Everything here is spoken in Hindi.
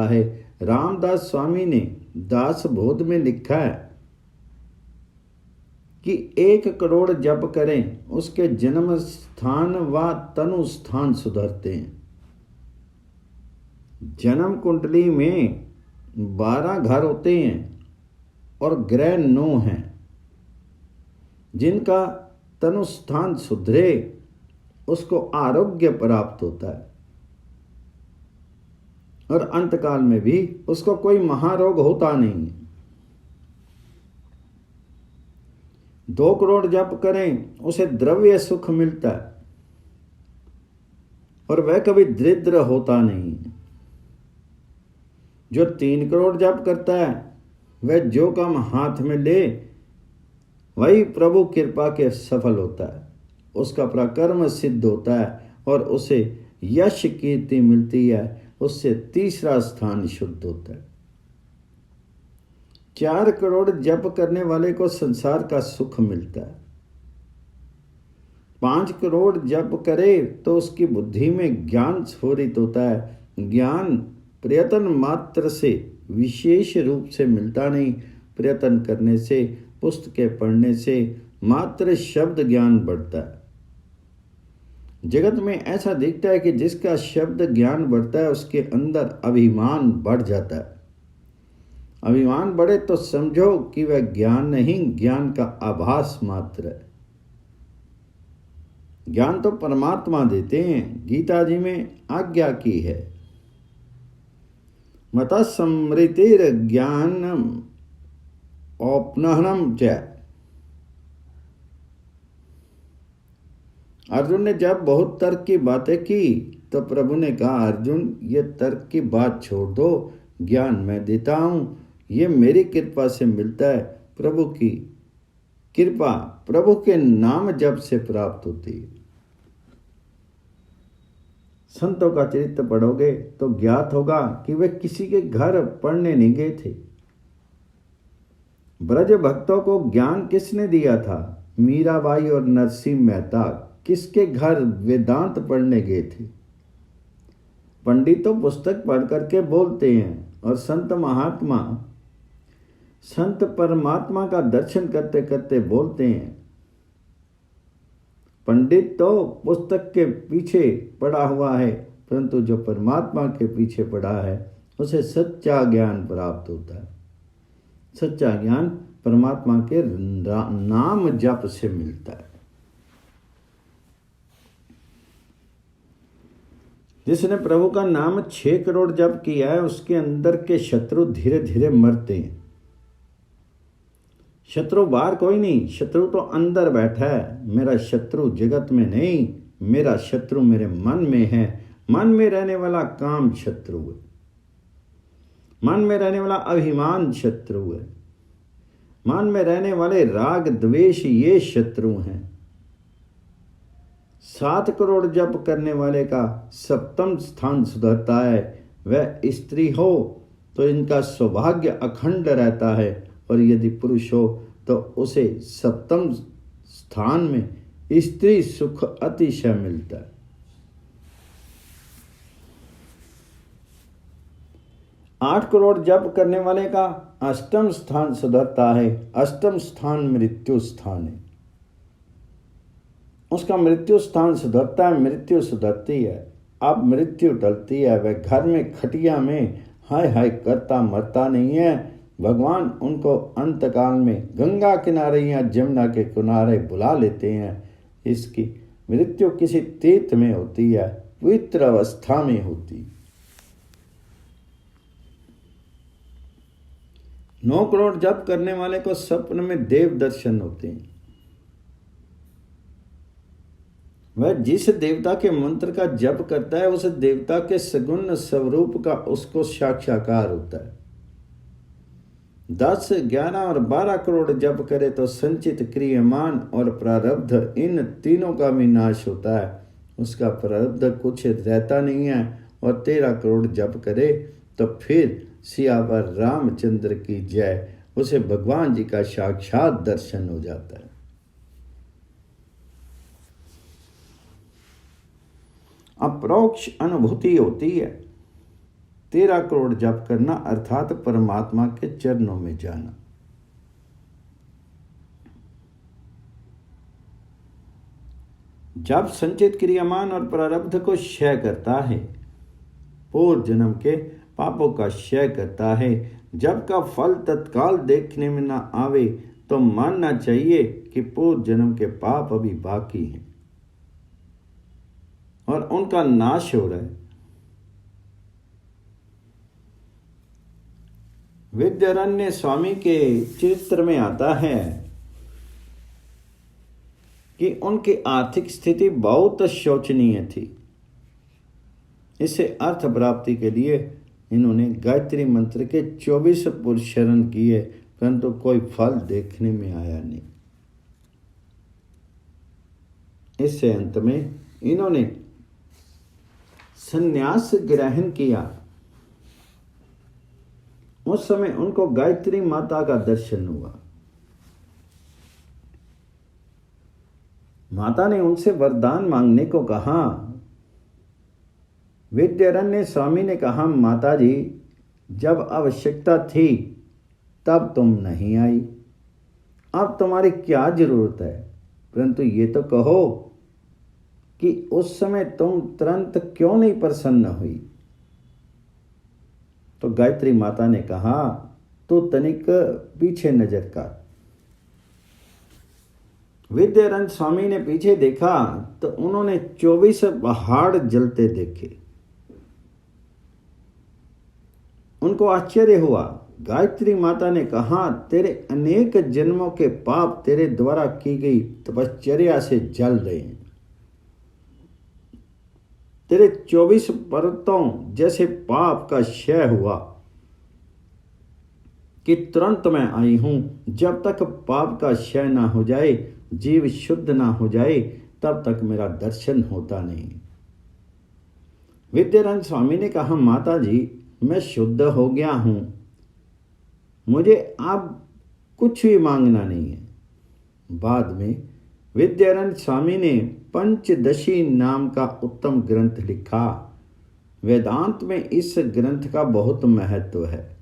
है। रामदास स्वामी ने दास बोध में लिखा है कि 1 करोड़ जप करें उसके जन्म स्थान व तनु स्थान सुधरते हैं। जन्म कुंडली में 12 घर होते हैं और ग्रह 9 हैं। जिनका तनु स्थान सुधरे उसको आरोग्य प्राप्त होता है और अंतकाल में भी उसको कोई महारोग होता नहीं है। 2 करोड़ जप करें उसे द्रव्य सुख मिलता है और वह कभी दरिद्र होता नहीं है। जो 3 करोड़ जप करता है वह जो काम हाथ में ले वही प्रभु कृपा के सफल होता है। उसका पराक्रम सिद्ध होता है और उसे यश कीर्ति मिलती है। उससे तीसरा स्थान शुद्ध होता है। 4 करोड़ जप करने वाले को संसार का सुख मिलता है। 5 करोड़ जप करे तो उसकी बुद्धि में ज्ञान स्फुरित होता है। ज्ञान प्रयत्न मात्र से विशेष रूप से मिलता नहीं। प्रयत्न करने से, पुस्तकें पढ़ने से मात्र शब्द ज्ञान बढ़ता है। जगत में ऐसा दिखता है कि जिसका शब्द ज्ञान बढ़ता है उसके अंदर अभिमान बढ़ जाता है। अभिमान बढ़े तो समझो कि वह ज्ञान नहीं, ज्ञान का आभास मात्र है। ज्ञान तो परमात्मा देते हैं। गीता जी में आज्ञा की है, मता स्मृतिर ज्ञानम औपनहनम च। अर्जुन ने जब बहुत तर्क की बातें की तो प्रभु ने कहा, अर्जुन ये तर्क की बात छोड़ दो, ज्ञान मैं देता हूं, ये मेरी कृपा से मिलता है। प्रभु की कृपा प्रभु के नाम जप से प्राप्त होती है। संतों का चरित्र पढ़ोगे तो ज्ञात होगा कि वे किसी के घर पढ़ने नहीं गए थे। ब्रज भक्तों को ज्ञान किसने दिया था? मीराबाई और नरसिंह मेहता किसके घर वेदांत पढ़ने गए थे? पंडित तो पुस्तक पढ़ करके बोलते हैं और संत महात्मा संत परमात्मा का दर्शन करते करते बोलते हैं। पंडित तो पुस्तक के पीछे पड़ा हुआ है, परंतु जो परमात्मा के पीछे पड़ा है उसे सच्चा ज्ञान प्राप्त होता है। सच्चा ज्ञान परमात्मा के नाम जप से मिलता है। जिसने प्रभु का नाम 6 करोड़ जप किया है उसके अंदर के शत्रु धीरे धीरे मरते हैं। शत्रु बाहर कोई नहीं, शत्रु तो अंदर बैठा है। मेरा शत्रु जगत में नहीं, मेरा शत्रु मेरे मन में है। मन में रहने वाला काम शत्रु है। मन में रहने वाला अभिमान शत्रु है। मन में रहने वाले राग द्वेष ये शत्रु हैं। 7 करोड़ जप करने वाले का 7वां स्थान सुधरता है। वह स्त्री हो तो इनका सौभाग्य अखंड रहता है और यदि पुरुष हो तो उसे 7वें स्थान में स्त्री सुख अतिशय मिलता है। 8 करोड़ जप करने वाले का 8वां स्थान सुधरता है। 8वां स्थान मृत्यु स्थान है। उसका मृत्यु स्थान सुधरता है, मृत्यु सुधरती है। अब मृत्यु टलती है। वह घर में खटिया में हाय हाय करता मरता नहीं है। भगवान उनको अंतकाल में गंगा किनारे या जमुना के किनारे बुला लेते हैं। इसकी मृत्यु किसी तीर्थ में होती है, पवित्र अवस्था में होती। 9 करोड़ जप करने वाले को स्वप्न में देव दर्शन होते हैं। वह जिस देवता के मंत्र का जप करता है उस देवता के सगुण स्वरूप का उसको साक्षात्कार होता है। 10, 11 और 12 करोड़ जप करे तो संचित, क्रियमान और प्रारब्ध इन तीनों का भी नाश होता है। उसका प्रारब्ध कुछ रहता नहीं है। और 13 करोड़ जप करे तो फिर सियावर रामचंद्र की जय, उसे भगवान जी का साक्षात दर्शन हो जाता है। अप्रोक्ष अनुभूति होती है। 13 करोड़ जप करना अर्थात परमात्मा के चरणों में जाना। जब संचित क्रियामान और प्रारब्ध को क्षय करता है, पूर्व जन्म के पापों का क्षय करता है, जब का फल तत्काल देखने में न आवे तो मानना चाहिए कि पूर्व जन्म के पाप अभी बाकी हैं और उनका नाश हो रहा है। विद्यारण्य स्वामी के चरित्र में आता है कि उनकी आर्थिक स्थिति बहुत शोचनीय थी। इससे अर्थ प्राप्ति के लिए इन्होंने गायत्री मंत्र के 24 पुरुष शरण किए, परंतु कोई फल देखने में आया नहीं। इससे अंत में इन्होंने संन्यास ग्रहण किया। उस समय उनको गायत्री माता का दर्शन हुआ। माता ने उनसे वरदान मांगने को कहा। विद्यारण्य स्वामी ने कहा, माता जी, जब आवश्यकता थी तब तुम नहीं आई, अब तुम्हारी क्या जरूरत है, परंतु ये तो कहो कि उस समय तुम तुरंत क्यों नहीं प्रसन्न हुई। तो गायत्री माता ने कहा, तू तनिक पीछे नजर कर। विद्यारण्य स्वामी ने पीछे देखा तो उन्होंने 24 पहाड़ जलते देखे। उनको आश्चर्य हुआ। गायत्री माता ने कहा, तेरे अनेक जन्मों के पाप तेरे द्वारा की गई तपश्चर्या से जल रहे हैं। तेरे 24 पर्वतों जैसे पाप का क्षय हुआ कि तुरंत मैं आई हूं। जब तक पाप का क्षय ना हो जाए, जीव शुद्ध ना हो जाए, तब तक मेरा दर्शन होता नहीं। विद्यारण्य स्वामी ने कहा, माता जी, मैं शुद्ध हो गया हूं, मुझे अब कुछ भी मांगना नहीं है। बाद में विद्यारण्य स्वामी ने पंचदशी नाम का उत्तम ग्रंथ लिखा। वेदांत में इस ग्रंथ का बहुत महत्व है।